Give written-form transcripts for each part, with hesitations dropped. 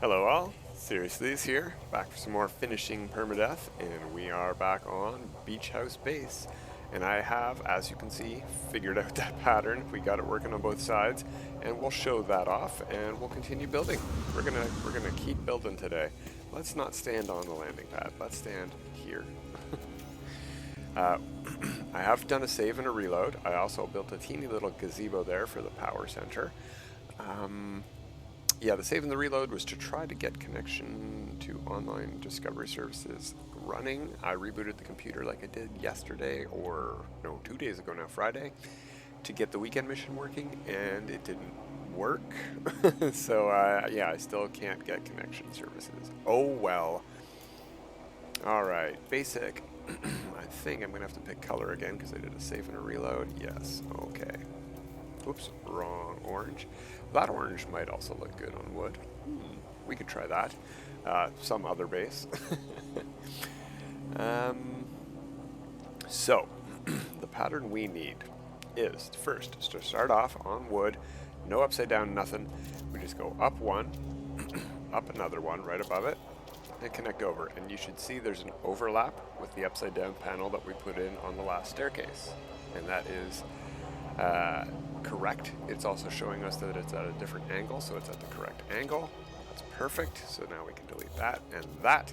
Hello all, Seriously's here, back for some more finishing Permadeath, and we are back on Beachhouse base. And I have, as you can see, figured out that pattern. We got it working on both sides, and we'll show that off, and we'll continue building. We're gonna keep building today. Let's not stand on the landing pad. Let's stand here. I have done a save and a reload. I also built a teeny little gazebo there for the power center. Yeah, the save and the reload was to try to get connection to online discovery services running. I rebooted the computer like I did yesterday, or no, 2 days ago now, Friday, to get the weekend mission working, and it didn't work. So yeah, I still can't get connection services. Oh well. All right, basic. I think I'm gonna have to pick color again because I did a save and a reload. Yes, okay. Oops, wrong orange. That orange might also look good on wood. We could try that. Some other base. So, the pattern we need is first to start off on wood, no upside down, nothing. We just go up one, up another one right above it, and connect over. And you should see there's an overlap with the upside down panel that we put in on the last staircase. And that is correct. It's also showing us that it's at a different angle, so it's at the correct angle. That's perfect. So now we can delete that and that.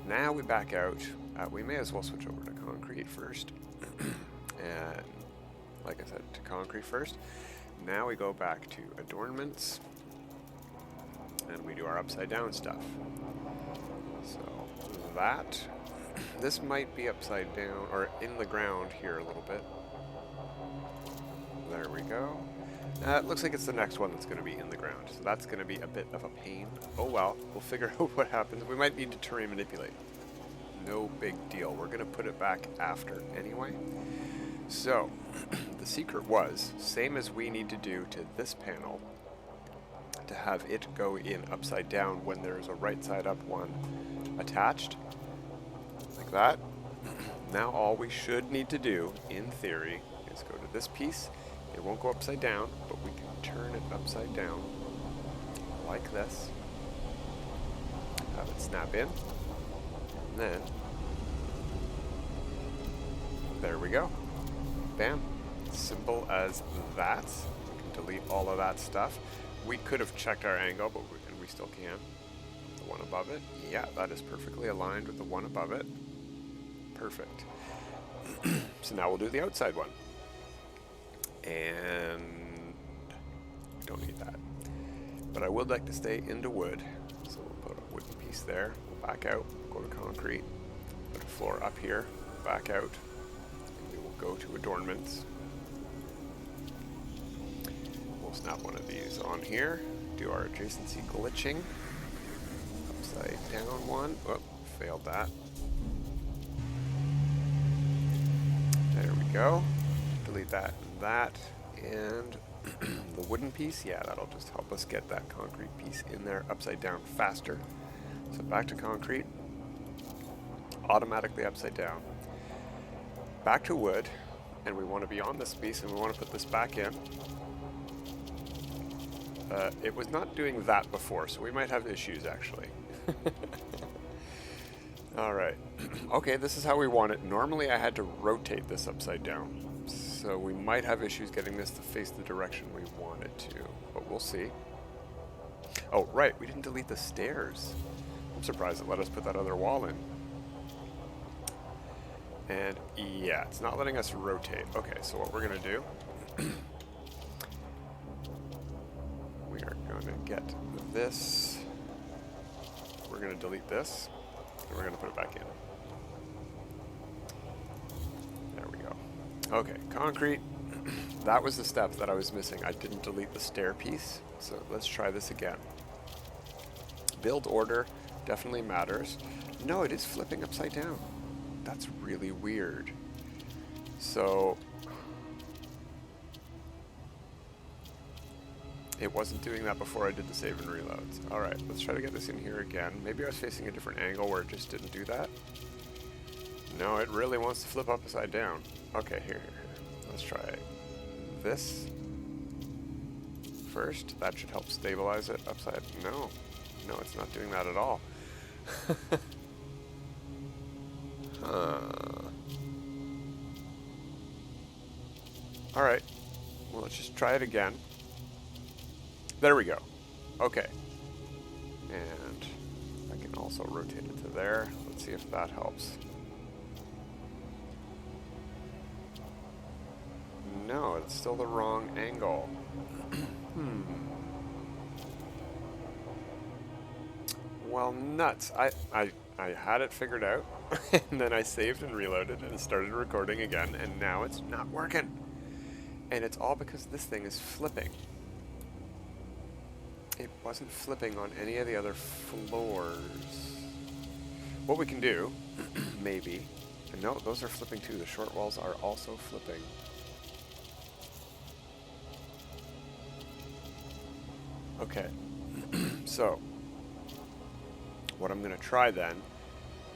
Now we back out. We may as well switch over to concrete first. And like I said, to concrete first. Now we go back to adornments and we do our upside down stuff. So that, this might be upside down or in the ground here a little bit. There we go. It looks like it's the next one that's going to be in the ground, so that's going to be a bit of a pain. Oh well, we'll figure out what happens. We might need to terrain manipulate. No big deal. We're going to put it back after anyway. So, the secret was, same as we need to do to this panel, to have it go in upside down when there's a right side up one attached, like that. Now all we should need to do, in theory, is go to this piece. It won't go upside down, but we can turn it upside down like this. Have it snap in. And then, there we go. Bam. Simple as that. We can delete all of that stuff. We could have checked our angle, but we still can. The one above it. Yeah, that is perfectly aligned with the one above it. Perfect. So now we'll do the outside one. And we don't need that. But I would like to stay into wood. So we'll put a wooden piece there. We'll back out, go to concrete, put a floor up here, back out, and we will go to adornments. We'll snap one of these on here, do our adjacency glitching. Upside down one. Oh, failed that. There we go. Delete that and that. And the wooden piece, yeah, that'll just help us get that concrete piece in there upside down faster. So back to concrete. Automatically upside down. Back to wood. And we want to be on this piece and we want to put this back in. It was not doing that before, so we might have issues actually. Alright. Okay, this is how we want it. Normally I had to rotate this upside down. So we might have issues getting this to face the direction we want it to. But we'll see. Oh, right. We didn't delete the stairs. I'm surprised it let us put that other wall in. And yeah, it's not letting us rotate. Okay, so what we're going to do... we are going to get this. We're going to delete this. And we're going to put it back in. There we go. Okay, concrete. That was the step that I was missing. I didn't delete the stair piece. So let's try this again. Build order definitely matters. No, it is flipping upside down. That's really weird. So... it wasn't doing that before I did the save and reloads. Alright, let's try to get this in here again. Maybe I was facing a different angle where it just didn't do that. No, it really wants to flip upside down. Okay, here. Let's try this first. That should help stabilize it upside. No. No, it's not doing that at all. Alright. Well, let's just try it again. There we go. Okay. And I can also rotate it to there. Let's see if that helps. No, it's still the wrong angle. Well, nuts. I had it figured out, and then I saved and reloaded and started recording again, and now it's not working. And it's all because this thing is flipping. It wasn't flipping on any of the other floors. What we can do, maybe... No, those are flipping too. The short walls are also flipping. Okay. So, what I'm going to try then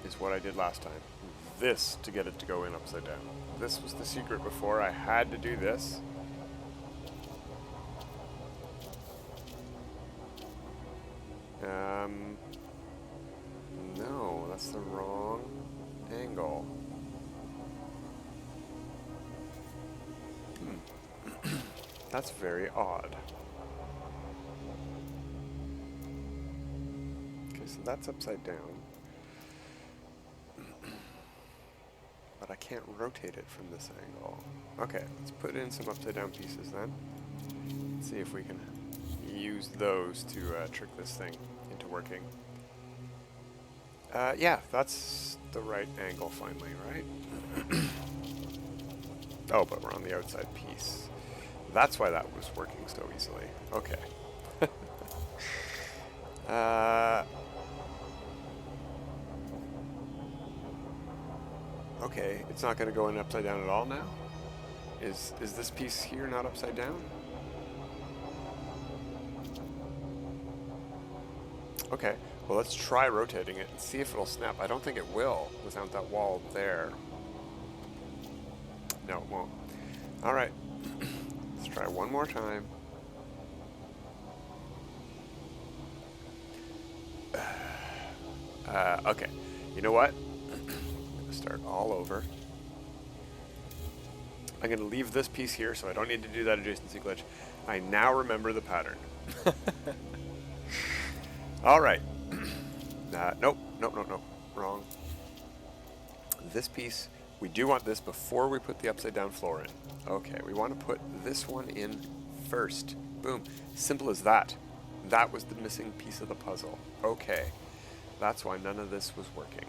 is what I did last time. This to get it to go in upside down. This was the secret before. I had to do this. No, that's the wrong angle. That's very odd. Okay, so that's upside down. But I can't rotate it from this angle. Okay, let's put in some upside down pieces then. Let's see if we can use those to trick this thing into working. Yeah, that's the right angle finally, right? Oh, but we're on the outside piece. That's why that was working so easily. Okay. Okay, it's not going to go in upside down at all now? Is this piece here not upside down? Okay, well let's try rotating it and see if it'll snap. I don't think it will without that wall there. No, it won't. Alright, let's try one more time. Okay, you know what? I'm going to start all over. I'm going to leave this piece here so I don't need to do that adjacency glitch. I now remember the pattern. Alright. Nope, wrong. This piece, we do want this before we put the upside down floor in. Okay, we want to put this one in first. Boom. Simple as that. That was the missing piece of the puzzle. Okay. That's why none of this was working.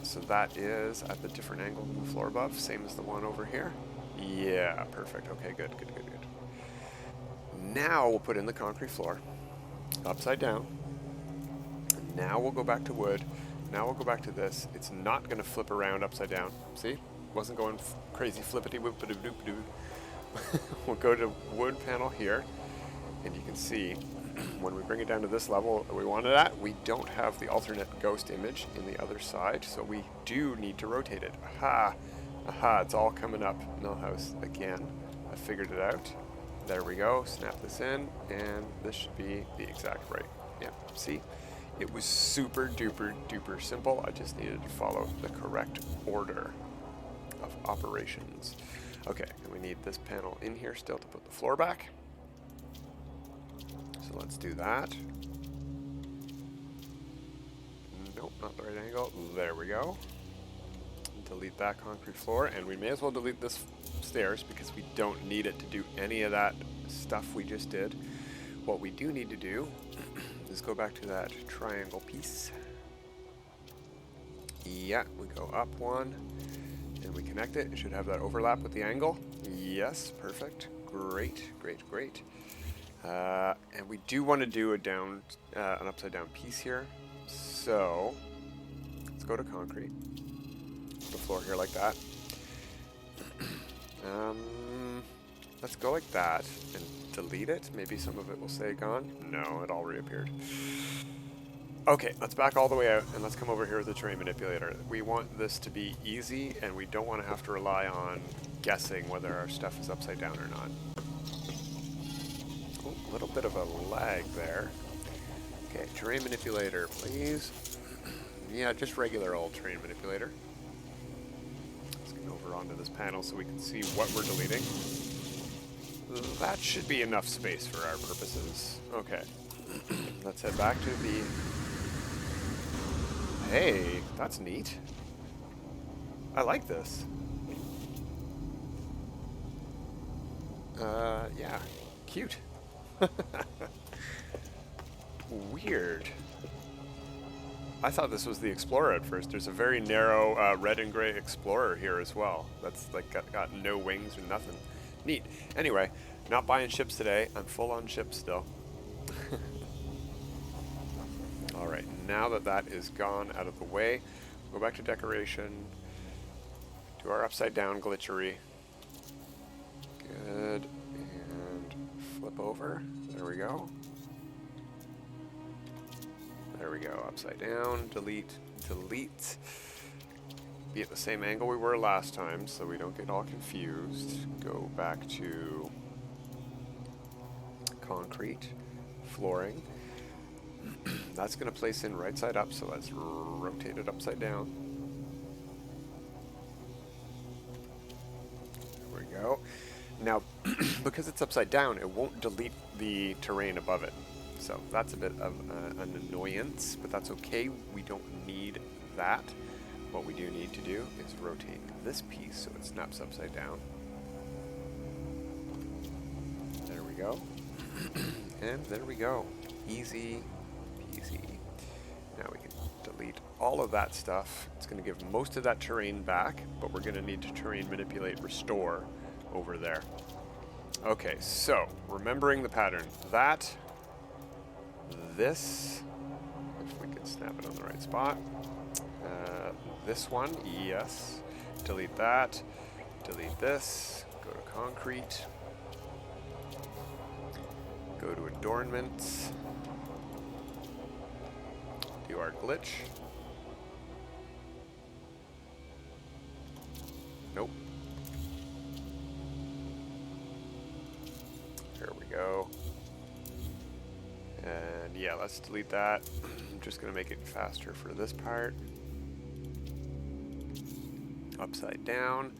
So that is at the different angle than the floor above, same as the one over here. Yeah, perfect. Okay, good. Now we'll put in the concrete floor, upside down. Now we'll go back to wood. Now we'll go back to this. It's not going to flip around upside down. See? Wasn't going crazy flippity-whoopity-doop-doo. We'll go to wood panel here, and you can see when we bring it down to this level that we want it at, we don't have the alternate ghost image in the other side, so we do need to rotate it. Aha! Aha, it's all coming up. Millhouse again. I figured it out. There we go. Snap this in, and this should be the exact right. Yeah, see? It was super duper duper simple. I just needed to follow the correct order of operations. Okay, and we need this panel in here still to put the floor back. So let's do that. Nope, not the right angle. There we go. Delete that concrete floor, and we may as well delete this stairs because we don't need it to do any of that stuff we just did. What we do need to do is go back to that triangle piece. Yeah, we go up one, and we connect it. It should have that overlap with the angle. Yes, perfect. Great. And we do want to do an upside down piece here. So let's go to concrete. Put the floor here like that. Let's go like that and delete it. Maybe some of it will stay gone. No, it all reappeared. Okay, let's back all the way out and let's come over here with the terrain manipulator. We want this to be easy and we don't want to have to rely on guessing whether our stuff is upside down or not. A little bit of a lag there. Okay, terrain manipulator, please. Yeah, just regular old terrain manipulator. Let's get over onto this panel so we can see what we're deleting. That should be enough space for our purposes. Okay. Let's head back to the... Hey, that's neat. I like this. Yeah. Cute. Weird. I thought this was the Explorer at first. There's a very narrow red and gray Explorer here as well. That's like got no wings or nothing. Neat. Anyway, not buying ships today. I'm full on ships still. Alright, now that that is gone out of the way, go back to decoration, do our upside down glitchery. Good. And flip over. There we go. There we go. Upside down. Delete. Delete. Be at the same angle we were last time so we don't get all confused. Go back to concrete. Flooring. That's going to place in right side up, so let's rotate it upside down. There we go. Now, because it's upside down, it won't delete the terrain above it. So that's a bit of an annoyance, but that's okay. We don't need that. What we do need to do is rotate this piece so it snaps upside down. There we go. And there we go. Easy peasy. Now we can delete all of that stuff. It's going to give most of that terrain back, but we're going to need to terrain manipulate restore over there. Okay, so remembering the pattern. That, this, if we can snap it on the right spot. This one, yes. Delete that. Delete this. Go to concrete. Go to adornments. Do our glitch. Nope. There we go. And yeah, let's delete that. I'm just going to make it faster for this part. Upside down.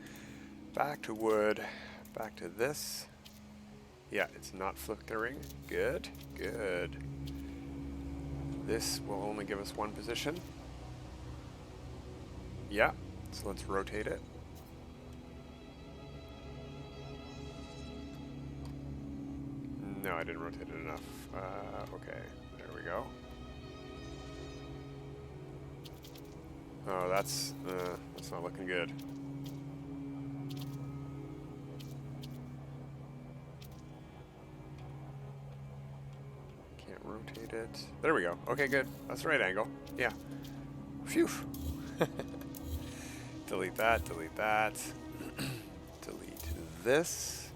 Back to wood. Back to this. Yeah, it's not flickering. Good, good. This will only give us one position. Yeah, so let's rotate it. No, I didn't rotate it enough. Okay, there we go. Oh, that's not looking good. Can't rotate it. There we go. Okay, good. That's the right angle. Yeah. Phew. Delete that, delete that. Delete this.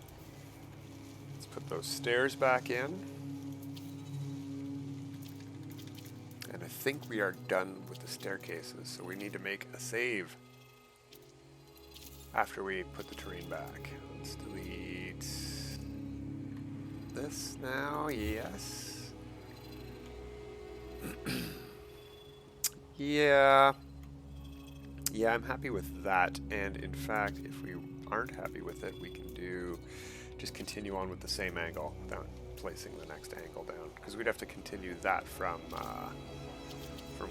Let's put those stairs back in. And I think we are done with the staircases, so we need to make a save after we put the terrain back. Let's delete this now, yes. Yeah, I'm happy with that, and in fact, if we aren't happy with it, we can just continue on with the same angle without placing the next angle down, because we'd have to continue that from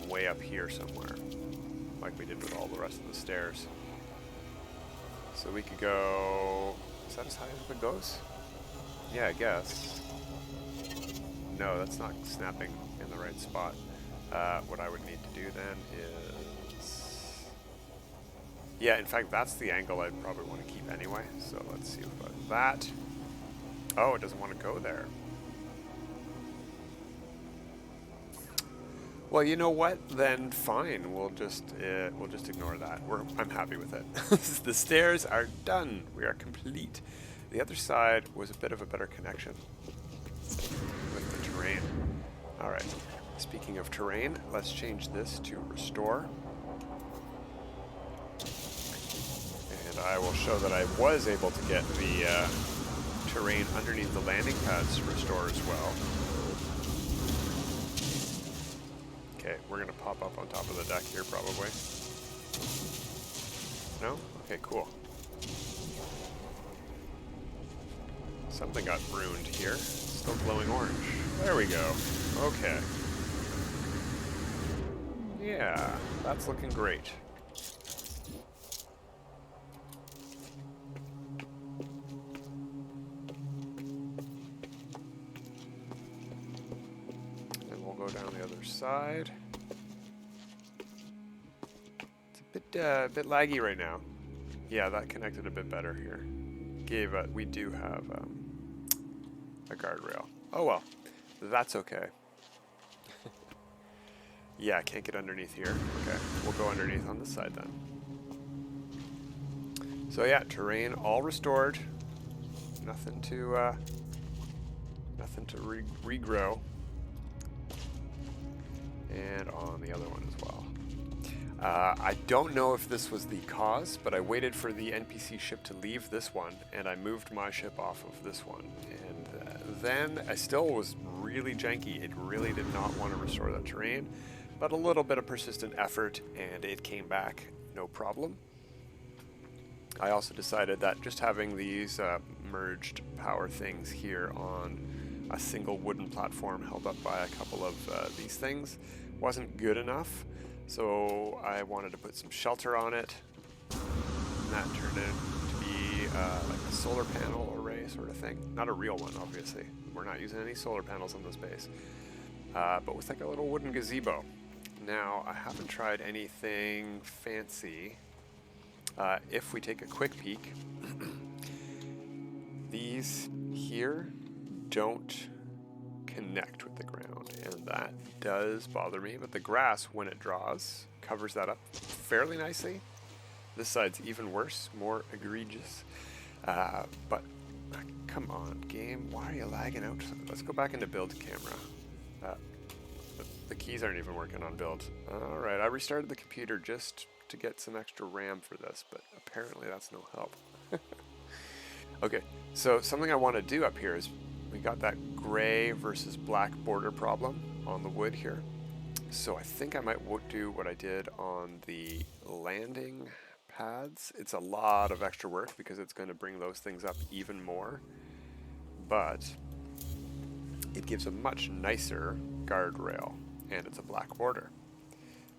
way up here somewhere, like we did with all the rest of the stairs. So we could go, is that as high as it goes? Yeah, I guess. No, that's not snapping in the right spot. What I would need to do then is... Yeah, in fact, that's the angle I'd probably want to keep anyway. So let's see about that. Oh, it doesn't want to go there. Well, you know what? Then fine. We'll just ignore that. I'm happy with it. The stairs are done. We are complete. The other side was a bit of a better connection with the terrain. All right. Speaking of terrain, let's change this to restore. And I will show that I was able to get the terrain underneath the landing pads to restore as well. Okay, we're gonna pop up on top of the deck here probably. No? Okay, cool. Something got ruined here. Still glowing orange. There we go. Okay. Yeah, that's looking great. And we'll go down the other side. It's a bit laggy right now. Yeah, that connected a bit better here. We do have a guardrail. Oh well, that's okay. Yeah, I can't get underneath here. Okay, we'll go underneath on this side then. So yeah, terrain all restored. Nothing to regrow. And on the other one as well. I don't know if this was the cause, but I waited for the NPC ship to leave this one, and I moved my ship off of this one. And then I still was really janky. It really did not want to restore that terrain, but a little bit of persistent effort, and it came back no problem. I also decided that just having these merged power things here on a single wooden platform held up by a couple of these things wasn't good enough. So I wanted to put some shelter on it, and that turned out to be like a solar panel array sort of thing. Not a real one, obviously. We're not using any solar panels on this base, but with like a little wooden gazebo. Now, I haven't tried anything fancy. If we take a quick peek, these here don't connect with the ground, and that does bother me, but the grass, when it draws, covers that up fairly nicely. This side's even worse, more egregious, but come on, game, why are you lagging out? Let's go back into build camera. The keys aren't even working on build. Alright, I restarted the computer just to get some extra RAM for this, but apparently that's no help. Okay, so something I want to do up here is we got that gray versus black border problem on the wood here. So I think I might do what I did on the landing pads. It's a lot of extra work because it's going to bring those things up even more, but it gives a much nicer guardrail, and it's a black border.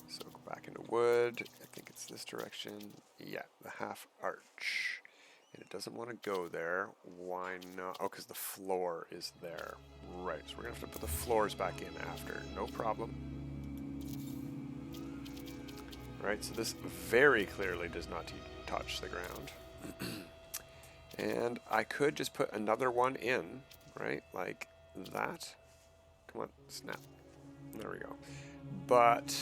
So go back into wood. I think it's this direction. Yeah, the half arch. And it doesn't want to go there. Why not? Oh, because the floor is there. Right, so we're going to have to put the floors back in after. No problem. Right, so this very clearly does not touch the ground. And I could just put another one in, right? Like that. Come on, snap. There we go. But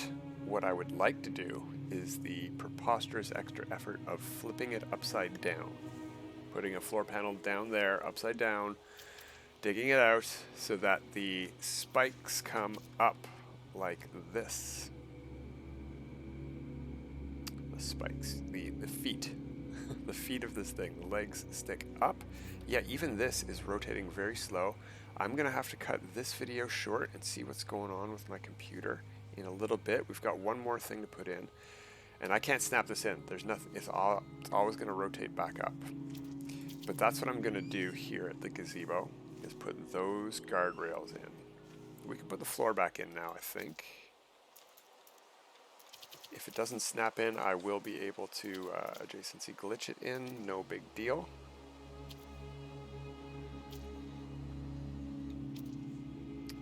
what I would like to do is the preposterous extra effort of flipping it upside down. Putting a floor panel down there, upside down, digging it out so that the spikes come up like this. The spikes, the feet, the feet of this thing, the legs stick up. Yeah, even this is rotating very slow. I'm gonna have to cut this video short and see what's going on with my computer in a little bit. We've got one more thing to put in, and I can't snap this in. There's nothing, it's always gonna rotate back up. But that's what I'm going to do here at the gazebo, is put those guardrails in. We can put the floor back in now, I think. If it doesn't snap in, I will be able to adjacency glitch it in, no big deal.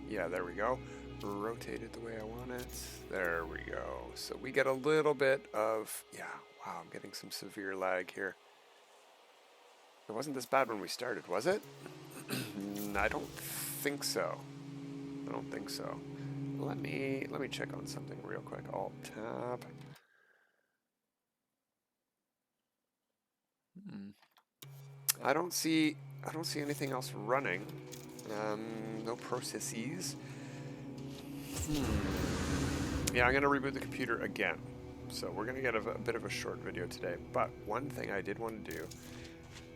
Yeah, there we go. Rotate it the way I want it. There we go. So we get a little bit of, yeah, wow, I'm getting some severe lag here. It wasn't this bad when we started, was it? I don't think so. I don't think so. Let me check on something real quick. Alt tab. I don't see anything else running. No processes. Yeah, I'm gonna reboot the computer again. So we're gonna get a bit of a short video today. But one thing I did want to do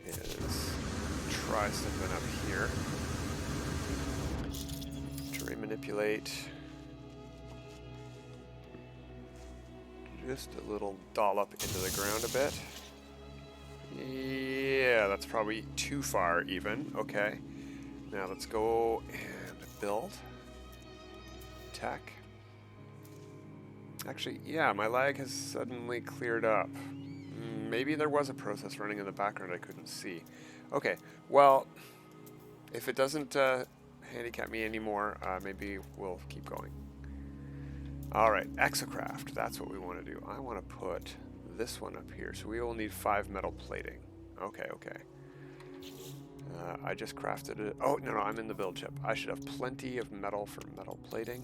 is try something up here. Terrain manipulate. Just a little dollop into the ground a bit. Yeah, that's probably too far even. Okay. Now let's go and build. Tech. Actually, yeah, my lag has suddenly cleared up. Maybe there was a process running in the background I couldn't see. Okay, well, if it doesn't handicap me anymore, maybe we'll keep going. Alright, exocraft, that's what we want to do. I want to put this one up here, so we will need 5 metal plating. Okay, okay. I just crafted it. Oh, no, I'm in the build chip. I should have plenty of metal for metal plating.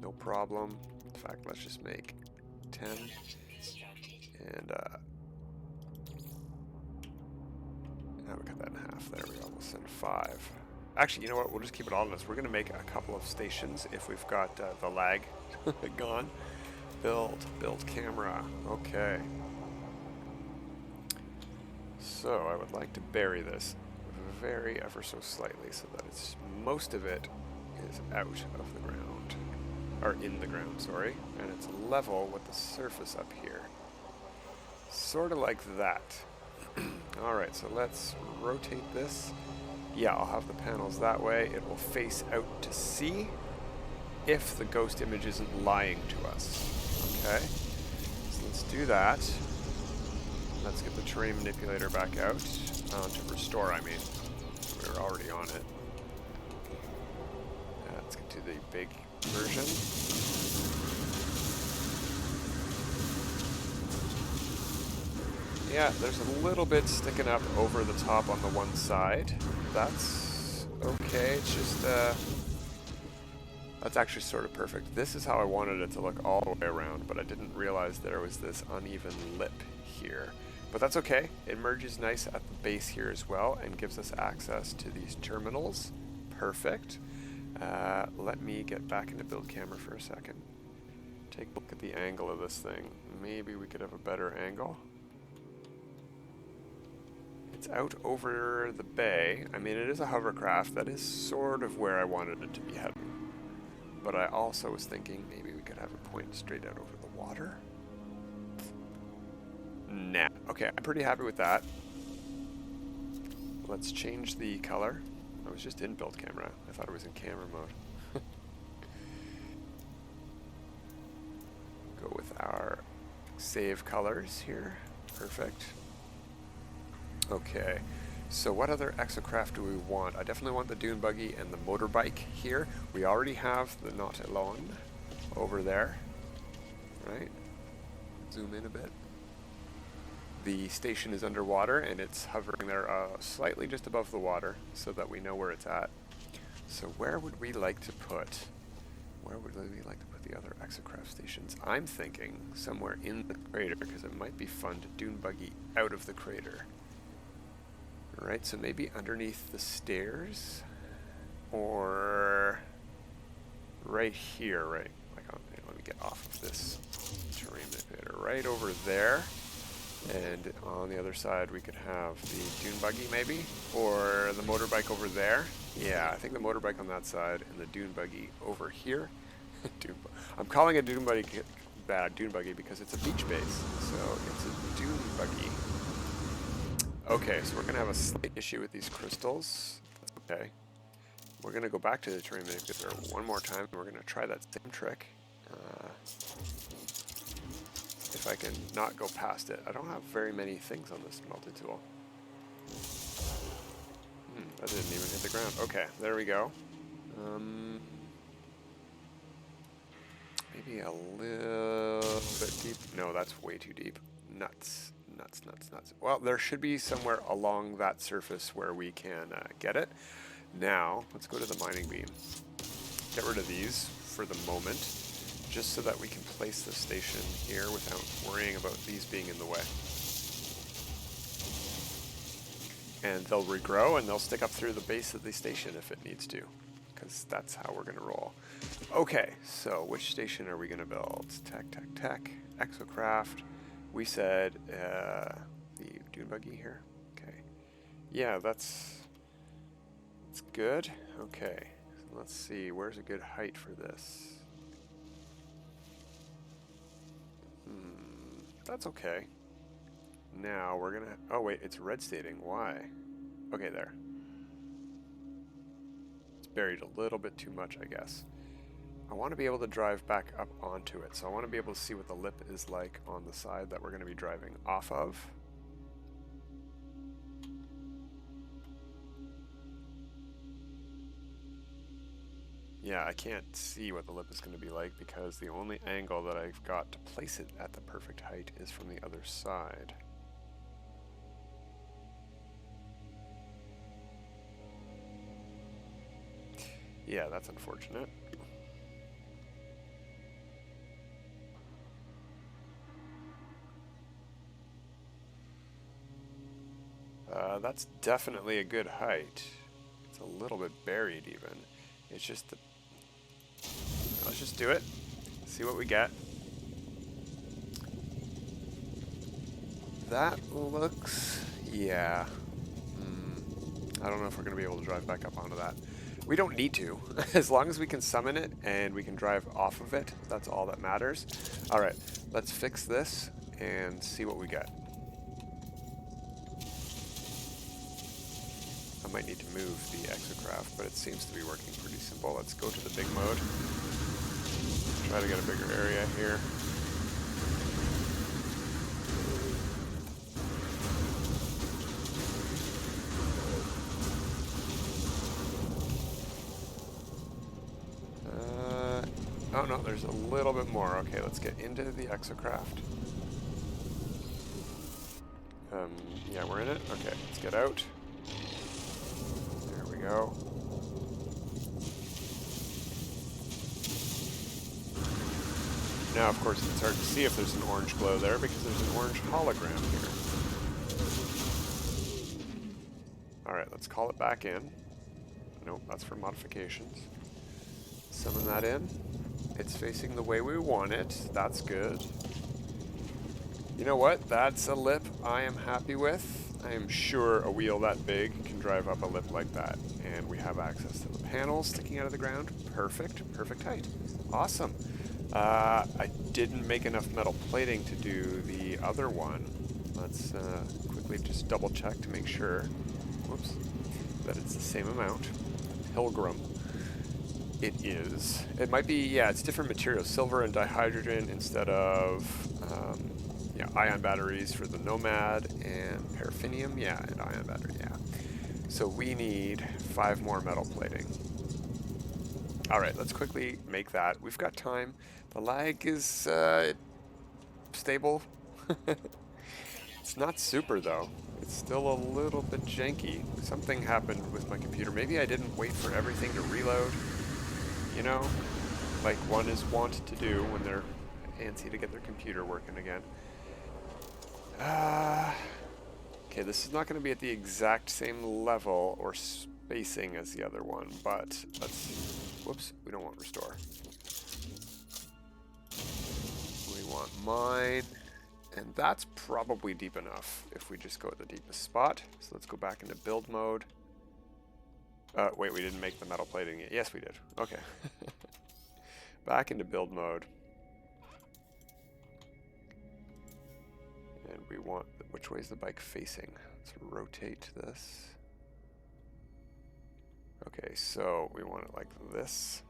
No problem. In fact, let's just make 10. And now we cut that in half. There we go. We'll send 5. Actually, you know what? We'll just keep it on this. We're going to make a couple of stations if we've got the lag gone. Build camera. Okay. So I would like to bury this very ever so slightly so that it's most of it is out of the ground. Or in the ground, sorry. And it's level with the surface up here. Sort of like that. Alright, so let's rotate this. Yeah, I'll have the panels that way. It will face out to sea if the ghost image isn't lying to us. Okay, so let's do that. Let's get the terrain manipulator back out. To restore, I mean. We were already on it. Let's get to the big version. Yeah, there's a little bit sticking up over the top on the one side. That's okay. It's just, that's actually sort of perfect. This is how I wanted it to look all the way around, but I didn't realize there was this uneven lip here. But that's okay. It merges nice at the base here as well and gives us access to these terminals. Perfect. Let me get back into build camera for a second. Take a look at the angle of this thing. Maybe we could have a better angle. It's out over the bay. I mean, it is a hovercraft. That is sort of where I wanted it to be heading. But I also was thinking maybe we could have it point straight out over the water. Nah. Okay, I'm pretty happy with that. Let's change the color. I was just in build camera. I thought it was in camera mode. Go with our save colors here. Perfect. Okay, so what other exocraft do we want? I definitely want the dune buggy and the motorbike here. We already have the Not Alone over there, right? Zoom in a bit. The station is underwater and it's hovering there slightly just above the water so that we know where it's at. So where would we like to put the other exocraft stations? I'm thinking somewhere in the crater because it might be fun to dune buggy out of the crater. Right, so maybe underneath the stairs, or right here, right? Like, let me get off of this terrain manipulator. Right over there, and on the other side we could have the dune buggy maybe, or the motorbike over there. Yeah, I think the motorbike on that side and the dune buggy over here. I'm calling it dune buggy because it's a beach base, so it's a dune buggy. Okay, so we're going to have a slight issue with these crystals. That's okay. We're going to go back to the terrain manipulator one more time, and we're going to try that same trick. If I can not go past it. I don't have very many things on this multi-tool. That didn't even hit the ground. Okay, there we go. Maybe a little bit deep. No, that's way too deep. Nuts. Nuts. Well, there should be somewhere along that surface where we can get it. Now, let's go to the mining beam. Get rid of these for the moment, just so that we can place the station here without worrying about these being in the way. And they'll regrow and they'll stick up through the base of the station if it needs to, because that's how we're going to roll. Okay, so which station are we going to build? Tech, exocraft. We said the dune buggy here. Okay. Yeah, that's good. Okay. So let's see. Where's a good height for this? That's okay. Now we're gonna... Oh wait, it's red stating. Why? Okay, there. It's buried a little bit too much, I guess. I want to be able to drive back up onto it, so I want to be able to see what the lip is like on the side that we're going to be driving off of. Yeah, I can't see what the lip is going to be like because the only angle that I've got to place it at the perfect height is from the other side. Yeah, that's unfortunate. That's definitely a good height. It's a little bit buried even. It's just the... Let's just do it. See what we get. That looks... Yeah. I don't know if we're going to be able to drive back up onto that. We don't need to. As long as we can summon it and we can drive off of it, that's all that matters. Alright, let's fix this and see what we get. I might need to move the exocraft, but it seems to be working pretty simple. Let's go to the big mode. Try to get a bigger area here. Oh no, there's a little bit more. Okay, let's get into the exocraft. Yeah, we're in it. Okay, let's get out. There we go. Now, of course, it's hard to see if there's an orange glow there because there's an orange hologram here. Alright, let's call it back in. Nope, that's for modifications. Summon that in. It's facing the way we want it. That's good. You know what? That's a lip I am happy with. I am sure a wheel that big can drive up a lip like that. And we have access to the panels sticking out of the ground. Perfect. Perfect height. Awesome. I didn't make enough metal plating to do the other one. Let's quickly just double check to make sure. Whoops. That it's the same amount. Pilgrim. It is. It might be, yeah, it's different materials. Silver and dihydrogen instead of, yeah, ion batteries for the nomad and paraffinium, yeah, and ion battery, yeah. So we need 5 more metal plating. All right, let's quickly make that. We've got time. The lag is stable. It's not super though. It's still a little bit janky. Something happened with my computer. Maybe I didn't wait for everything to reload. You know, like one is wont to do when they're antsy to get their computer working again. Okay, this is not going to be at the exact same level or spacing as the other one, but let's... Whoops, we don't want restore. We want mine, and that's probably deep enough if we just go at the deepest spot. So let's go back into build mode. Wait, we didn't make the metal plating yet. Yes, we did. Okay. Back into build mode. And we want, which way is the bike facing? Let's rotate this. Okay, so we want it like this.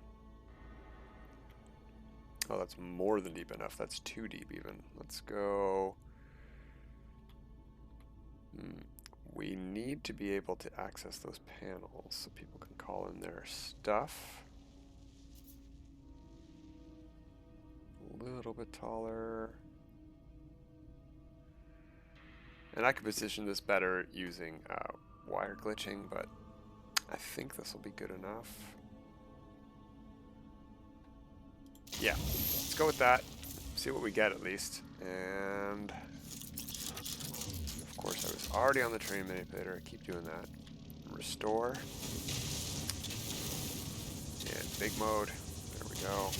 Oh, that's more than deep enough. That's too deep even. Let's go... We need to be able to access those panels so people can call in their stuff. A little bit taller. And I could position this better using wire glitching, but I think this will be good enough. Yeah, let's go with that. See what we get at least. And... Of course, I was already on the terrain manipulator. I keep doing that. Restore. And big mode. There we go.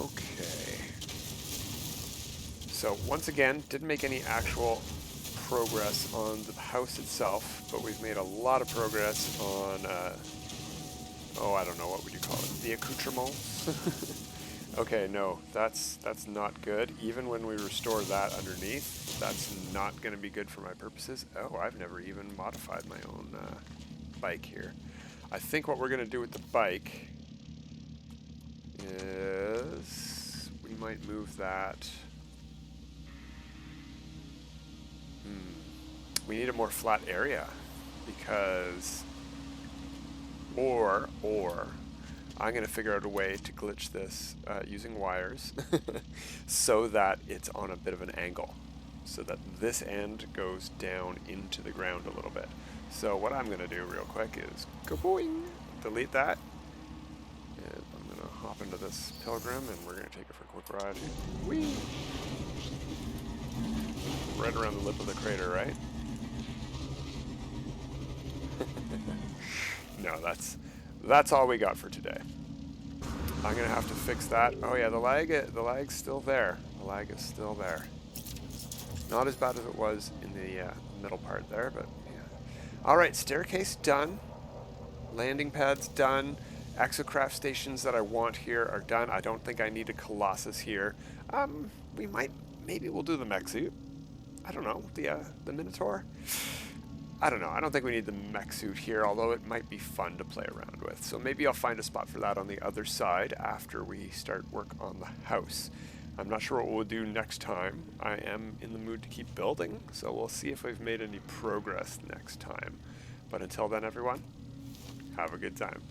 Okay. So once again, didn't make any actual progress on the house itself, but we've made a lot of progress on, oh, I don't know, what would you call it? The accoutrements. Okay, no, that's not good. Even when we restore that underneath, that's not going to be good for my purposes. Oh, I've never even modified my own bike here. I think what we're going to do with the bike is we might move that. We need a more flat area because, or I'm going to figure out a way to glitch this using wires so that it's on a bit of an angle, so that this end goes down into the ground a little bit. So what I'm going to do real quick is go boing, delete that, and I'm going to hop into this pilgrim and we're going to take it for a quick ride. Whee! Right around the lip of the crater, right? No, that's all we got for today. I'm gonna have to fix that. Oh yeah, the lag's still there. The lag is still there. Not as bad as it was in the middle part there, but yeah. All right, staircase done. Landing pads done. Exocraft stations that I want here are done. I don't think I need a Colossus here. Maybe we'll do the mech suit. I don't know, the Minotaur. I don't know. I don't think we need the mech suit here, although it might be fun to play around with. So maybe I'll find a spot for that on the other side after we start work on the house. I'm not sure what we'll do next time. I am in the mood to keep building, so we'll see if we've made any progress next time. But until then, everyone, have a good time.